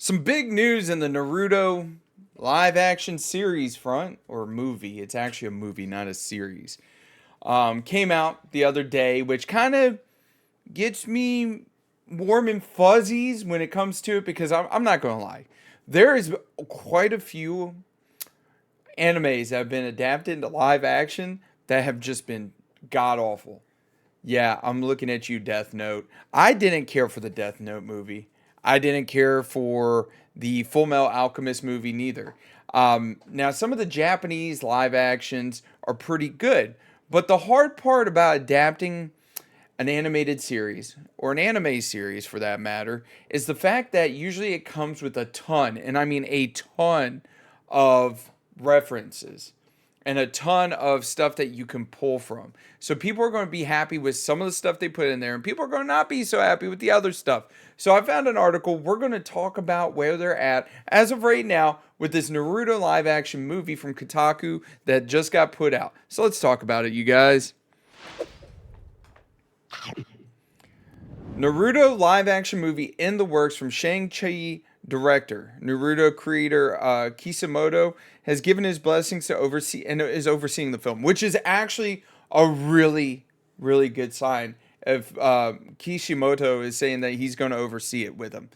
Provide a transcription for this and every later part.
Some big news in the Naruto live action series front, or movie. It's actually a movie, not a series. Came out the other day, which kind of gets me warm and fuzzies when it comes to it because I'm not going to lie. There is quite a few animes that have been adapted into live action that have just been god awful. Yeah, I'm looking at you, Death Note. I didn't care for the Death Note movie. I didn't care for the Full Metal Alchemist movie neither. Now, some of the Japanese live actions are pretty good, but the hard part about adapting an animated series, or an anime series for that matter, is the fact that usually it comes with a ton, and I mean a ton, of references and a ton of stuff that you can pull from. So people are going to be happy with some of the stuff they put in there, and people are going to not be so happy with the other stuff. So I found an article. We're going to talk about where they're at as of right now with this Naruto live action movie from Kotaku that just got put out. So let's talk about it, you guys. Naruto live action movie in the works from Shang-Chi director. Naruto creator Kishimoto has given his blessings to oversee and is overseeing the film, which is actually a really, really good sign. If Kishimoto is saying that he's going to oversee it with him.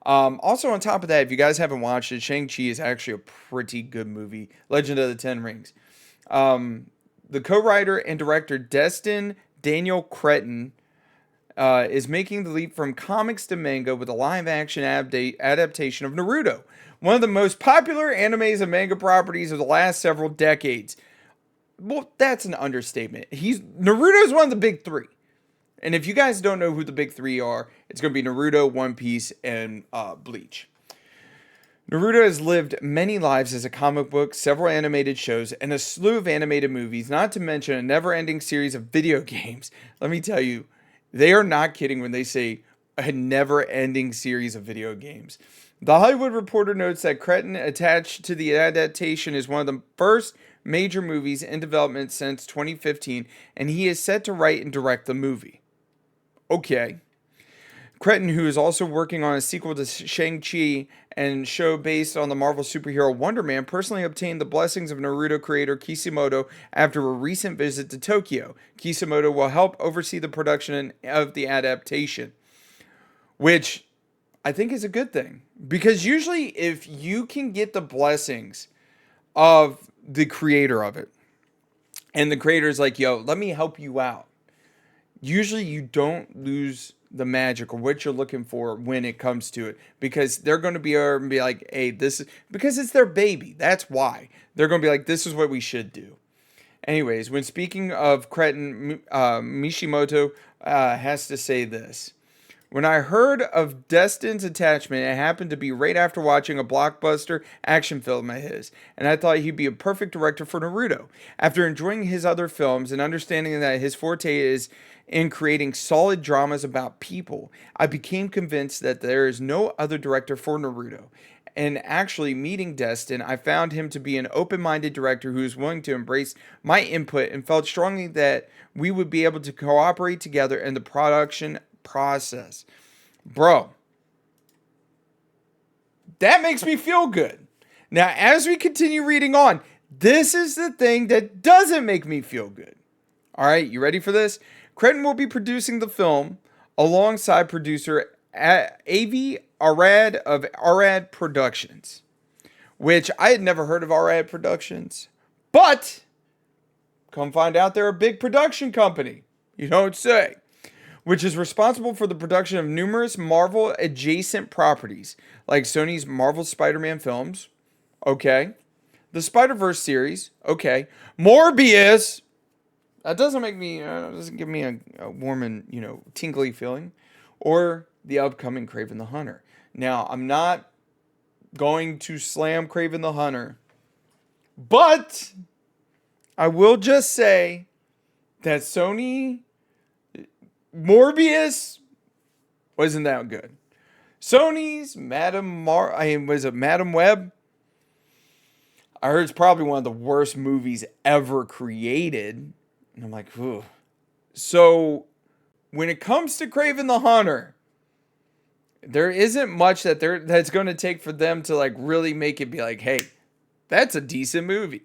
Also, on top of that, if you guys haven't watched it, Shang-Chi is actually a pretty good movie. Legend of the Ten Rings. The co-writer and director Destin Daniel Cretton is making the leap from comics to manga with a live-action adaptation of Naruto, one of the most popular animes and manga properties of the last several decades. Well, that's an understatement. Naruto is one of the big three, and if you guys don't know who the big three are, it's going to be Naruto, One Piece, and Bleach. Naruto has lived many lives as a comic book, several animated shows, and a slew of animated movies, not to mention a never-ending series of video games. Let me tell you, they are not kidding when they say a never-ending series of video games. The Hollywood Reporter notes that Cretton, attached to the adaptation, is one of the first major movies in development since 2015, and he is set to write and direct the movie. Okay. Cretton, who is also working on a sequel to Shang-Chi and show based on the Marvel superhero Wonder Man, personally obtained the blessings of Naruto creator Kishimoto after a recent visit to Tokyo. Kishimoto will help oversee the production of the adaptation, which I think is a good thing. Because usually if you can get the blessings of the creator of it, and the creator's like, yo, let me help you out, usually you don't lose the magic or what you're looking for when it comes to it, because they're going to be like, hey, this is because it's their baby. That's why they're going to be like, this is what we should do. Anyways, when speaking of Cretton, Mishimoto has to say this. When I heard of Destin's attachment, it happened to be right after watching a blockbuster action film of his, and I thought he'd be a perfect director for Naruto. After enjoying his other films and understanding that his forte is in creating solid dramas about people, I became convinced that there is no other director for Naruto. And actually, meeting Destin, I found him to be an open-minded director who is willing to embrace my input and felt strongly that we would be able to cooperate together in the production process. Bro, that makes me feel good. Now, as we continue reading on, this is the thing that doesn't make me feel good. All right, you ready for this? Cretton will be producing the film alongside producer Avi Arad of Arad Productions, which I had never heard of Arad Productions, but come find out they're a big production company. You don't say. Which is responsible for the production of numerous Marvel adjacent properties, like Sony's Marvel Spider-Man films, okay, the Spider-Verse series, okay, Morbius. That doesn't make me, doesn't give me a warm and, tingly feeling. Or the upcoming Kraven the Hunter. Now, I'm not going to slam Kraven the Hunter, but I will just say that Sony Morbius wasn't that good. Sony's was it Madam Web? I heard it's probably one of the worst movies ever created. And I'm like, ooh. So, when it comes to Kraven the Hunter, There isn't much that's going to take for them to like really make it be like, hey, that's a decent movie.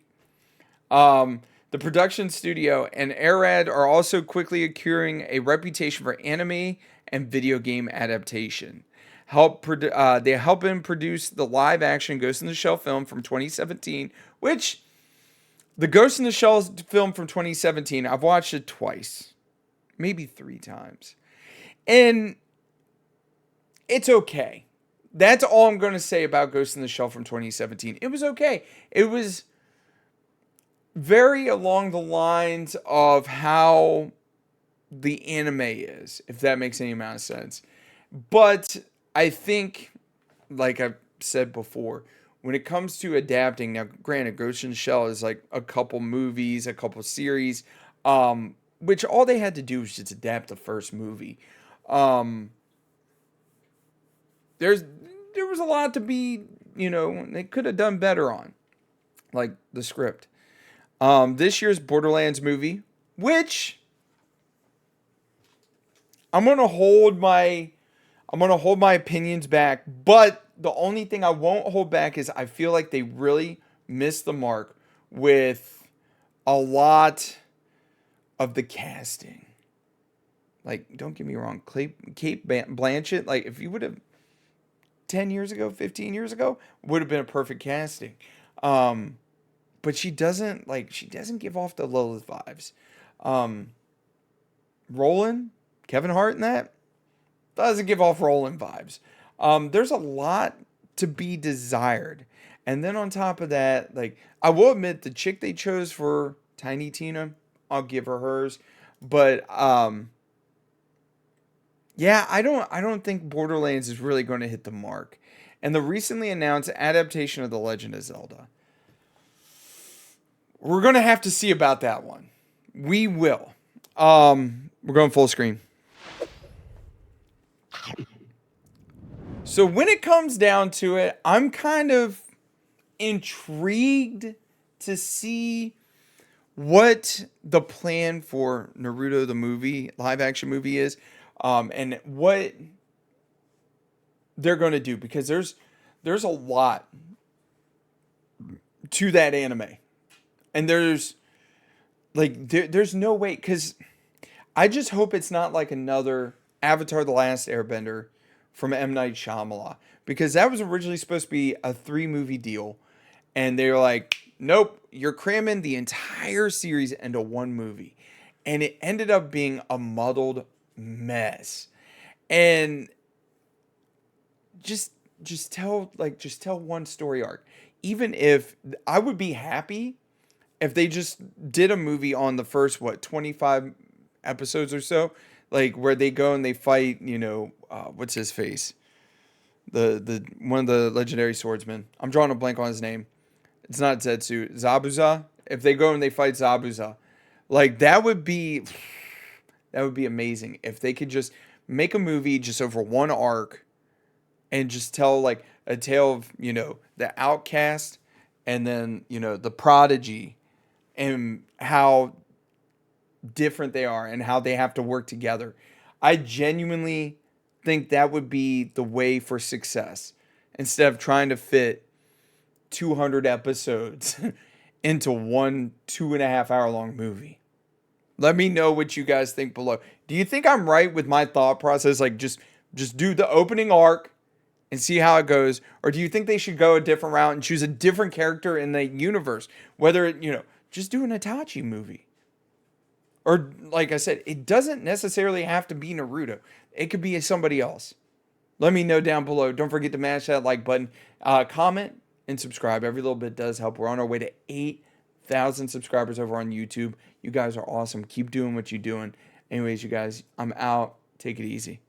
Um, the production studio and Arad are also quickly acquiring a reputation for anime and video game adaptation. They help him produce the live action Ghost in the Shell film from 2017, which the Ghost in the Shell film from 2017, I've watched it twice, maybe three times. And it's okay. That's all I'm going to say about Ghost in the Shell from 2017. It was okay. It was very along the lines of how the anime is, if that makes any amount of sense. But I think, like I've said before, when it comes to adapting, now granted, Ghost in the Shell is like a couple movies, a couple series, which all they had to do was just adapt the first movie. Um, there's there was a lot to be, they could have done better on, like the script. This year's Borderlands movie, which I'm gonna hold my I'm gonna hold my opinions back, but the only thing I won't hold back is I feel like they really missed the mark with a lot of the casting. Like, don't get me wrong, Kate Blanchett. Like, if you would have 10 years ago, 15 years ago, would have been a perfect casting. Um, but she doesn't give off the Lilith vibes. Um, Roland, Kevin Hart in that doesn't give off Roland vibes. There's a lot to be desired. And then on top of that, like I will admit the chick they chose for Tiny Tina, I'll give her hers. But yeah, I don't think Borderlands is really going to hit the mark. And the recently announced adaptation of The Legend of Zelda. We're going to have to see about that one. We will. We're going full screen. So when it comes down to it, I'm kind of intrigued to see what the plan for Naruto the movie, live action movie is, and what they're going to do because there's a lot to that anime, and there's no way because I just hope it's not like another Avatar: The Last Airbender from M Night Shyamalan because that was originally supposed to be a three-movie deal, and they were like, "Nope, you're cramming the entire series into one movie," and it ended up being a muddled mess. And just just tell one story arc. Even if I would be happy if they just did a movie on the first 25 episodes or so, like where they go and they fight, what's his face, the one of the legendary swordsmen. I'm drawing a blank on his name. It's not Zetsu, Zabuza. If they go and they fight Zabuza, like that would be amazing if they could just make a movie just over one arc and just tell like a tale of the outcast and then the prodigy and how different they are and how they have to work together. I genuinely think that would be the way for success instead of trying to fit 200 episodes into one 2.5 hour long movie. Let me know what you guys think below. Do you think I'm right with my thought process? Like just do the opening arc and see how it goes, or do you think they should go a different route and choose a different character in the universe? Whether just do an Itachi movie. Or, like I said, it doesn't necessarily have to be Naruto. It could be somebody else. Let me know down below. Don't forget to mash that like button. Comment and subscribe. Every little bit does help. We're on our way to 8,000 subscribers over on YouTube. You guys are awesome. Keep doing what you're doing. Anyways, you guys, I'm out. Take it easy.